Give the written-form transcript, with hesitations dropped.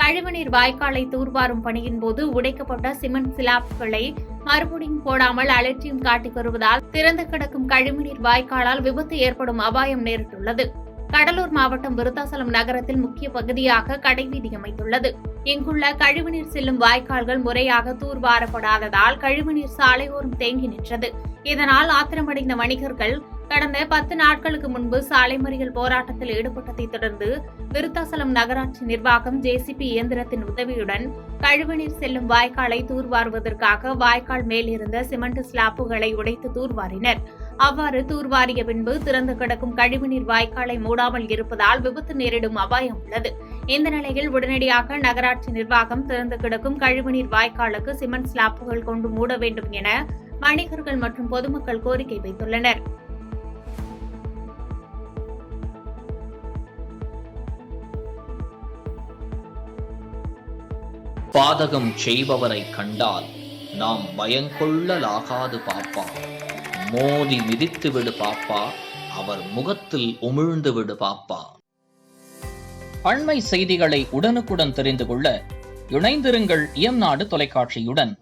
கழிவுநீர் வாய்க்காலை தூர்வாரும் பணியின் போது உடைக்கப்பட்ட சிமெண்ட் ஸ்லாப்களை மறுபடியும் போடாமல் அலட்சியம் காட்டி வருவதால் திறந்து கிடக்கும் கழிவுநீர் வாய்க்காலால் விபத்து ஏற்படும் அபாயம் நேரிட்டுள்ளது. கடலூர் மாவட்டம் விருத்தாசலம் நகரத்தில் முக்கிய பகுதியாக கடைவீதி அமைந்துள்ளது. இங்குள்ள கழிவுநீர் செல்லும் வாய்க்கால்கள் முறையாக தூர்வாரப்படாததால் கழிவுநீர் சாலையோரம் தேங்கி நின்றது. இதனால் ஆத்திரமடைந்த வணிகர்கள் கடந்த 10 நாட்களுக்கு முன்பு சாலை மறியல் போராட்டத்தில் ஈடுபட்டதை தொடர்ந்து விருத்தாசலம் நகராட்சி நிர்வாகம் ஜேசிபி இயந்திரத்தின் உதவியுடன் கழிவுநீர் செல்லும் வாய்க்காலை தூர்வாருவதற்காக வாய்க்கால் மேல் இருந்த சிமெண்ட் ஸ்லாப்புகளை உடைத்து தூர்வாரினர். அவ்வாறு தூர்வாரிய பின்பு திறந்து கிடக்கும் கழிவுநீர் வாய்க்காலை மூடாமல் இருப்பதால் விபத்து நேரிடும் அபாயம் உள்ளது. இந்த நிலையில் உடனடியாக நகராட்சி நிர்வாகம் திறந்து கிடக்கும் கழிவுநீர் வாய்க்காலுக்கு சிமெண்ட் ஸ்லாப்புகள் கொண்டு மூட வேண்டும் என வணிகர்கள் மற்றும் பொதுமக்கள் கோரிக்கை வைத்துள்ளனர். பாதகம் செய்பவரை கண்டால் நாம் பயங்கொள்ளலாகாது பாப்பா. மோதி மிதித்து விடு பாப்பா, அவர் முகத்தில் உமிழ்ந்து விடு பாப்பா. அண்மை செய்திகளை உடனுக்குடன் தெரிந்து கொள்ள இணைந்திருங்கள் இயம்நாடு தொலைக்காட்சியுடன்.